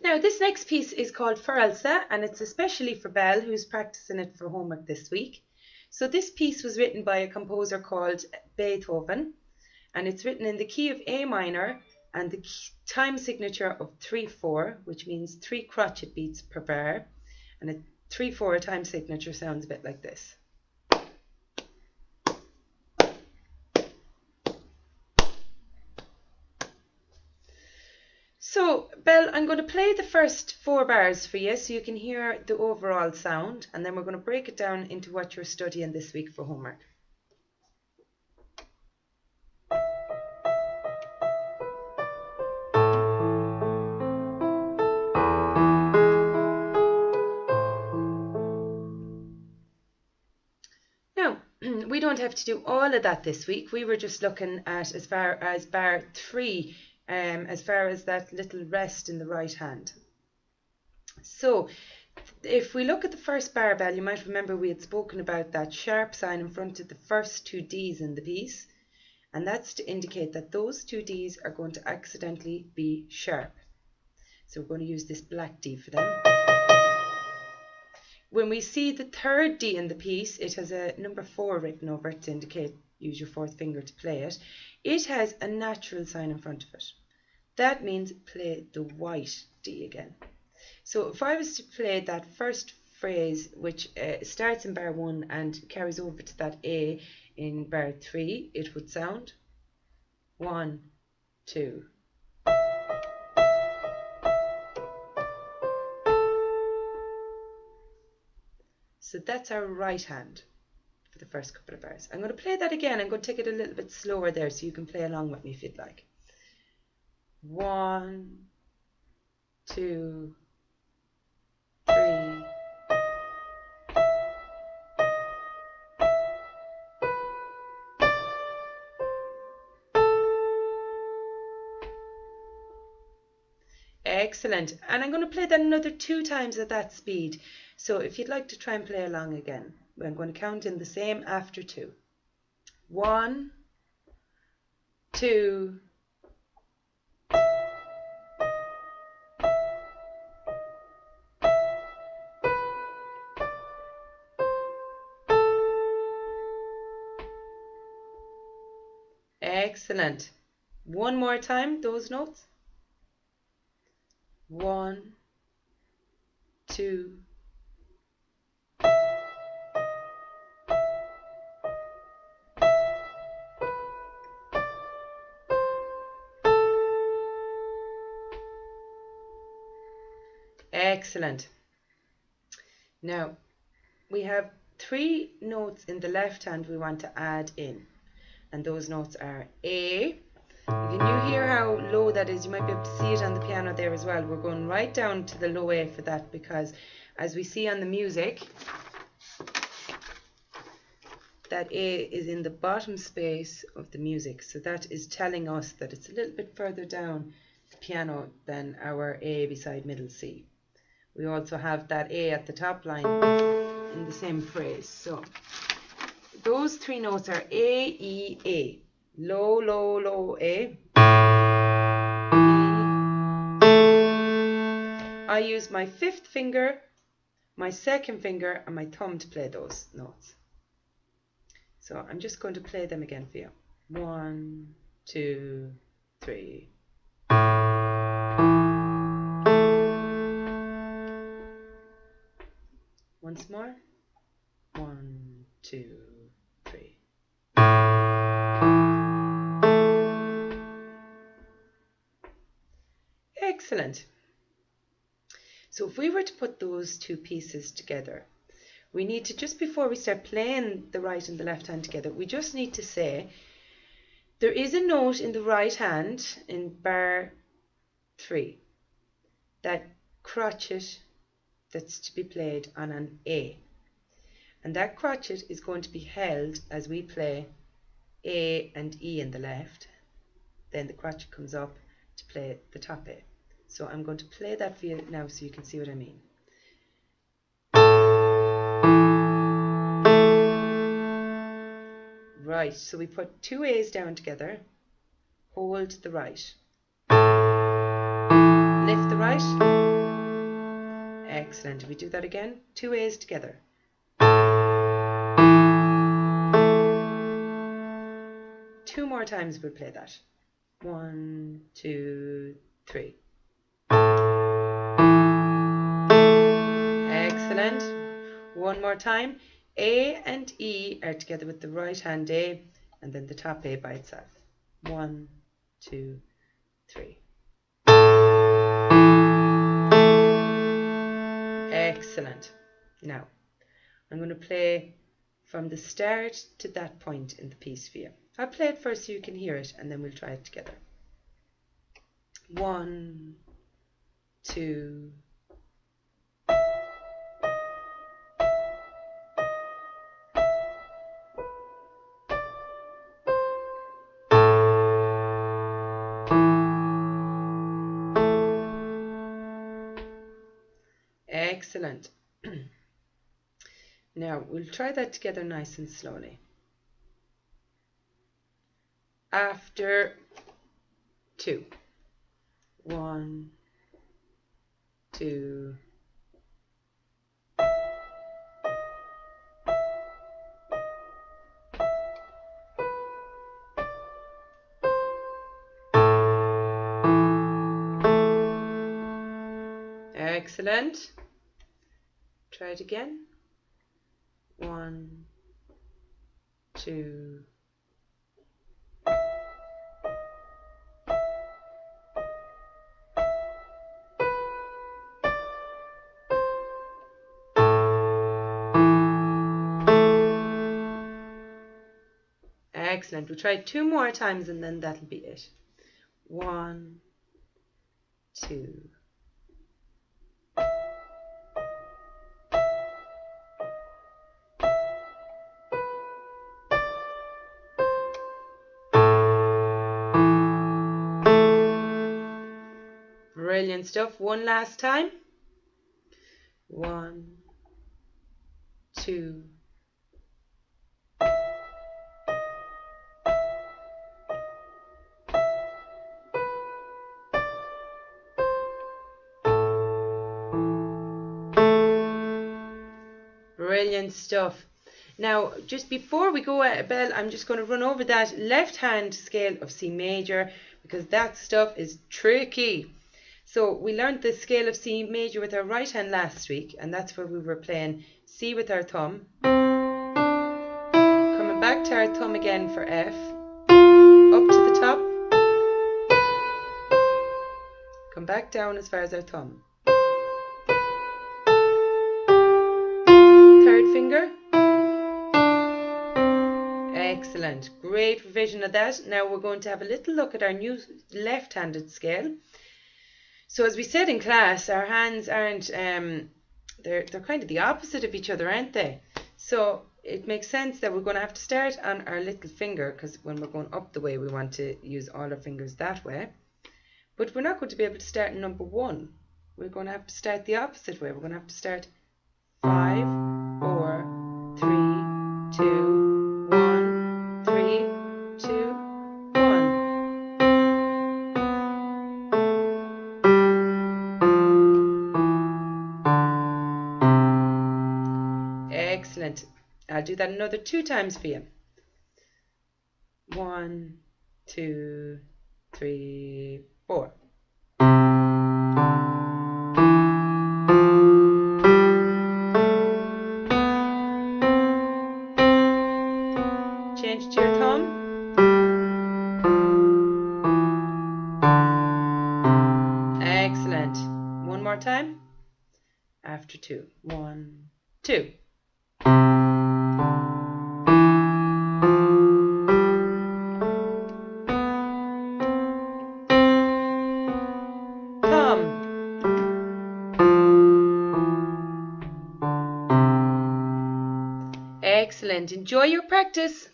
Now this next piece is called For Elsa, and it's especially for Belle, who's practicing it for homework this week. So this piece was written by a composer called Beethoven, and it's written in the key of A minor and the time signature of 3/4, which means 3 crotchet beats per bar, and a 3/4 time signature sounds a bit like this. So, Belle, I'm going to play the first 4 bars for you so you can hear the overall sound, and then we're going to break it down into what you're studying this week for homework. Now, we don't have to do all of that this week. We were just looking at as far as bar 3, as far as that little rest in the right hand. So, if we look at the first bar, Belle, you might remember we had spoken about that sharp sign in front of the first 2 Ds in the piece, and that's to indicate that those 2 Ds are going to accidentally be sharp. So we're going to use this black D for them. When we see the third D in the piece, it has a number 4 written over it to indicate use your 4th finger to play it. It has a natural sign in front of it. That means play the white D again. So if I was to play that first phrase, which starts in bar 1 and carries over to that A in bar 3, it would sound 1, 2. So that's our right hand for the first couple of bars. I'm going to play that again. I'm going to take it a little bit slower there so you can play along with me if you'd like. 1, 2, 3. Excellent. And I'm going to play that another 2 times at that speed. So if you'd like to try and play along again, I'm going to count in the same after 2. 1, 2. Excellent. One more time, those notes. 1, 2. Excellent. Now, we have 3 notes in the left hand we want to add in. And those notes are A. Can you hear how low that is? You might be able to see it on the piano there as well. We're going right down to the low A for that because as we see on the music, that A is in the bottom space of the music. So that is telling us that it's a little bit further down the piano than our A beside middle C. We also have that A at the top line in the same phrase. So those 3 notes are A, E, A. Low, low, low, A. E. I use my 5th finger, my 2nd finger, and my thumb to play those notes. So I'm just going to play them again for you. 1, 2, 3. Once more. 1, 2, 3. Excellent. So if we were to put those 2 pieces together, we need to, just before we start playing the right and the left hand together, we just need to say there is a note in the right hand in bar 3, that crotchet that's to be played on an A. And that crotchet is going to be held as we play A and E in the left. Then the crotchet comes up to play the top A. So I'm going to play that for you now so you can see what I mean. Right, so we put 2 A's down together, hold the right, lift the right, Excellent. If we do that again, 2 A's together. 2 more times we'll play that. 1, 2, 3. Excellent. One more time. A and E are together with the right hand A and then the top A by itself. 1, 2, 3. Excellent. Now, I'm going to play from the start to that point in the piece for you. I'll play it first so you can hear it and then we'll try it together. 1, 2. Excellent. Now we'll try that together nice and slowly. After 2. 1, 2. Excellent. Try it again. 1, 2. Excellent. We'll try 2 more times and then that'll be it. 1, 2. Brilliant stuff. One last time. 1, 2. Brilliant stuff. Now, just before we go, Belle, I'm just going to run over that left-hand scale of C major because that stuff is tricky. So we learned the scale of C major with our right hand last week, and that's where we were playing C with our thumb. Coming back to our thumb again for F. Up to the top. Come back down as far as our thumb. Third finger. Excellent. Great revision of that. Now we're going to have a little look at our new left-handed scale. So as we said in class, our hands aren't, they're kind of the opposite of each other, aren't they? So it makes sense that we're going to have to start on our little finger because when we're going up the way, we want to use all our fingers that way. But we're not going to be able to start in number 1. We're going to have to start the opposite way. We're going to have to start 5, 4, 3, 2, 1, 3, 2, 1. Excellent. I'll do that another 2 times for you. 1, 2, 3, 4. Change to your thumb. Excellent. One more time. After 2. 1, 2. Excellent. Enjoy your practice.